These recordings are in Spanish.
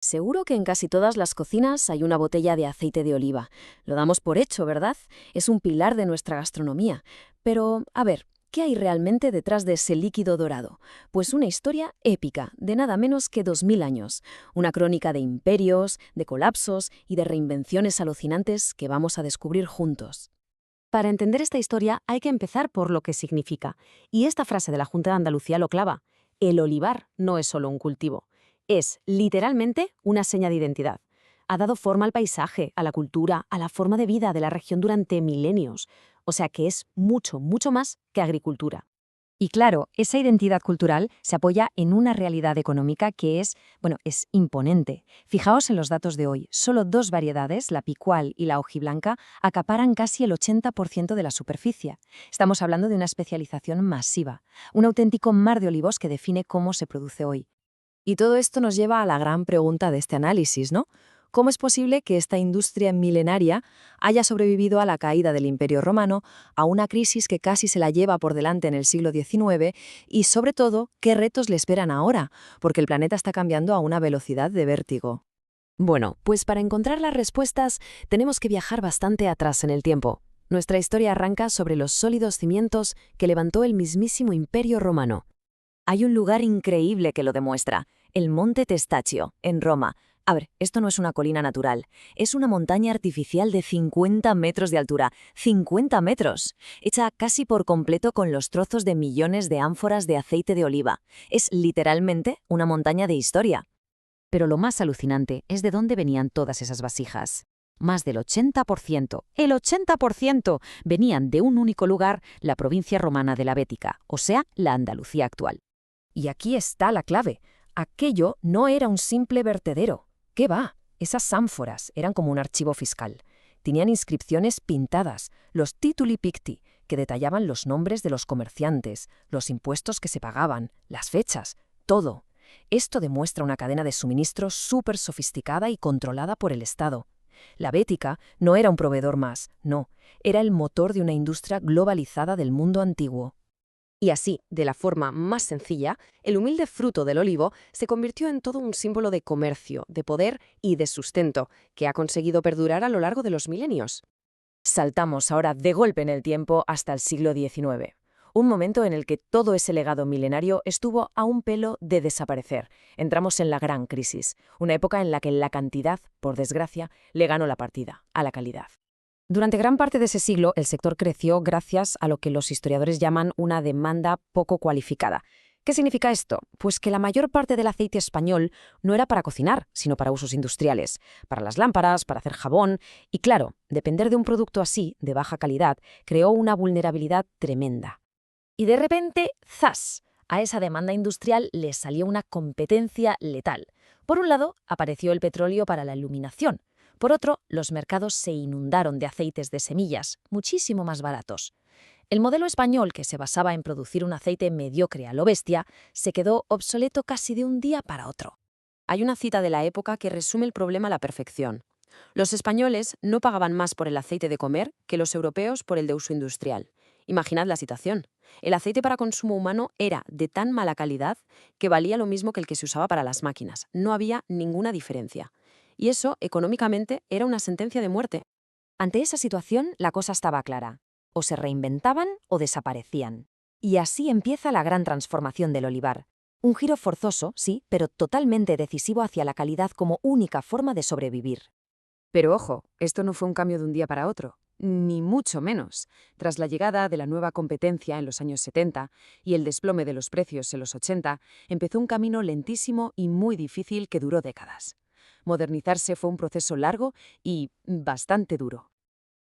Seguro que en casi todas las cocinas hay una botella de aceite de oliva. Lo damos por hecho, ¿verdad? Es un pilar de nuestra gastronomía. Pero, a ver, ¿qué hay realmente detrás de ese líquido dorado? Pues una historia épica, de nada menos que 2000 años. Una crónica de imperios, de colapsos y de reinvenciones alucinantes que vamos a descubrir juntos. Para entender esta historia hay que empezar por lo que significa. Y esta frase de la Junta de Andalucía lo clava. El olivar no es solo un cultivo. Es, literalmente, una seña de identidad. Ha dado forma al paisaje, a la cultura, a la forma de vida de la región durante milenios. O sea que es mucho, mucho más que agricultura. Y claro, esa identidad cultural se apoya en una realidad económica que es imponente. Fijaos en los datos de hoy. Solo dos variedades, la picual y la hojiblanca, acaparan casi el 80% de la superficie. Estamos hablando de una especialización masiva, un auténtico mar de olivos que define cómo se produce hoy. Y todo esto nos lleva a la gran pregunta de este análisis, ¿no? ¿Cómo es posible que esta industria milenaria haya sobrevivido a la caída del Imperio Romano, a una crisis que casi se la lleva por delante en el siglo XIX y, sobre todo, qué retos le esperan ahora? Porque el planeta está cambiando a una velocidad de vértigo. Bueno, pues para encontrar las respuestas tenemos que viajar bastante atrás en el tiempo. Nuestra historia arranca sobre los sólidos cimientos que levantó el mismísimo Imperio Romano. Hay un lugar increíble que lo demuestra, el Monte Testaccio, en Roma. A ver, esto no es una colina natural, es una montaña artificial de 50 metros de altura. ¡50 metros! Hecha casi por completo con los trozos de millones de ánforas de aceite de oliva. Es literalmente una montaña de historia. Pero lo más alucinante es de dónde venían todas esas vasijas. Más del 80%, el 80%, venían de un único lugar, la provincia romana de la Bética, o sea, la Andalucía actual. Y aquí está la clave. Aquello no era un simple vertedero. ¿Qué va? Esas ánforas eran como un archivo fiscal. Tenían inscripciones pintadas, los tituli picti, que detallaban los nombres de los comerciantes, los impuestos que se pagaban, las fechas, todo. Esto demuestra una cadena de suministro súper sofisticada y controlada por el Estado. La Bética no era un proveedor más, no, era el motor de una industria globalizada del mundo antiguo. Y así, de la forma más sencilla, el humilde fruto del olivo se convirtió en todo un símbolo de comercio, de poder y de sustento, que ha conseguido perdurar a lo largo de los milenios. Saltamos ahora de golpe en el tiempo hasta el siglo XIX, un momento en el que todo ese legado milenario estuvo a un pelo de desaparecer. Entramos en la gran crisis, una época en la que la cantidad, por desgracia, le ganó la partida a la calidad. Durante gran parte de ese siglo, el sector creció gracias a lo que los historiadores llaman una demanda poco cualificada. ¿Qué significa esto? Pues que la mayor parte del aceite español no era para cocinar, sino para usos industriales, para las lámparas, para hacer jabón. Y claro, depender de un producto así, de baja calidad, creó una vulnerabilidad tremenda. Y de repente, ¡zas! A esa demanda industrial le salió una competencia letal. Por un lado, apareció el petróleo para la iluminación. Por otro, los mercados se inundaron de aceites de semillas, muchísimo más baratos. El modelo español, que se basaba en producir un aceite mediocre a lo bestia, se quedó obsoleto casi de un día para otro. Hay una cita de la época que resume el problema a la perfección. Los españoles no pagaban más por el aceite de comer que los europeos por el de uso industrial. Imaginad la situación. El aceite para consumo humano era de tan mala calidad que valía lo mismo que el que se usaba para las máquinas. No había ninguna diferencia. Y eso, económicamente, era una sentencia de muerte. Ante esa situación, la cosa estaba clara. O se reinventaban o desaparecían. Y así empieza la gran transformación del olivar. Un giro forzoso, sí, pero totalmente decisivo hacia la calidad como única forma de sobrevivir. Pero ojo, esto no fue un cambio de un día para otro, ni mucho menos. Tras la llegada de la nueva competencia en los años 70 y el desplome de los precios en los 80, empezó un camino lentísimo y muy difícil que duró décadas. Modernizarse fue un proceso largo y bastante duro.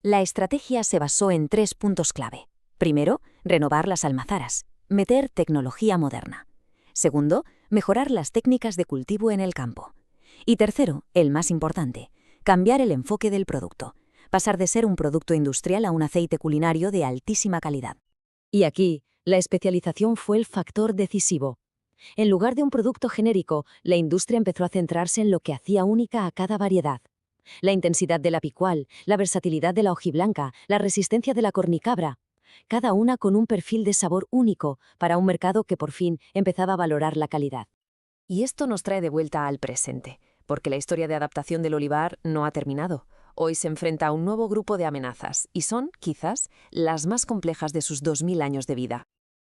La estrategia se basó en 3 puntos clave. Primero, renovar las almazaras, meter tecnología moderna. Segundo, mejorar las técnicas de cultivo en el campo. Y tercero, el más importante, cambiar el enfoque del producto, pasar de ser un producto industrial a un aceite culinario de altísima calidad. Y aquí, la especialización fue el factor decisivo. En lugar de un producto genérico, la industria empezó a centrarse en lo que hacía única a cada variedad. La intensidad de la picual, la versatilidad de la hojiblanca, la resistencia de la cornicabra, cada una con un perfil de sabor único para un mercado que por fin empezaba a valorar la calidad. Y esto nos trae de vuelta al presente. porque la historia de adaptación del olivar no ha terminado. Hoy se enfrenta a un nuevo grupo de amenazas, y son, quizás, las más complejas de sus 2000 años de vida.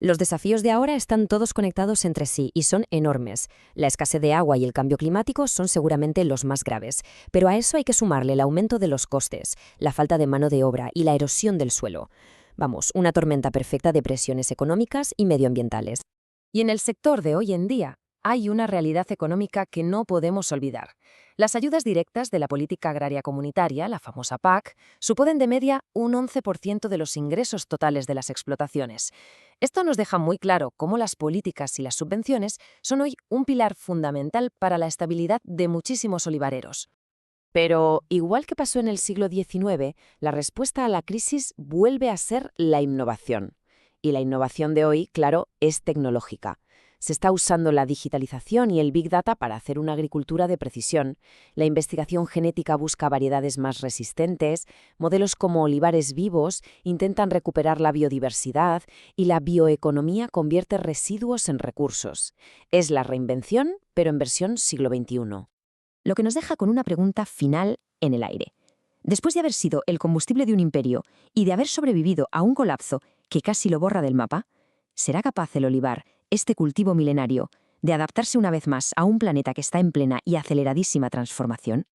Los desafíos de ahora están todos conectados entre sí y son enormes. La escasez de agua y el cambio climático son seguramente los más graves, pero a eso hay que sumarle el aumento de los costes, la falta de mano de obra y la erosión del suelo. Vamos, una tormenta perfecta de presiones económicas y medioambientales. Y en el sector de hoy en día hay una realidad económica que no podemos olvidar. Las ayudas directas de la política agraria comunitaria, la famosa PAC, suponen de media un 11% de los ingresos totales de las explotaciones. Esto nos deja muy claro cómo las políticas y las subvenciones son hoy un pilar fundamental para la estabilidad de muchísimos olivareros. Pero, igual que pasó en el siglo XIX, la respuesta a la crisis vuelve a ser la innovación. Y la innovación de hoy, claro, es tecnológica. Se está usando la digitalización y el Big Data para hacer una agricultura de precisión. La investigación genética busca variedades más resistentes, modelos como olivares vivos intentan recuperar la biodiversidad y la bioeconomía convierte residuos en recursos. Es la reinvención, pero en versión siglo XXI. Lo que nos deja con una pregunta final en el aire. Después de haber sido el combustible de un imperio y de haber sobrevivido a un colapso que casi lo borra del mapa, ¿será capaz el olivar, este cultivo milenario, de adaptarse una vez más a un planeta que está en plena y aceleradísima transformación?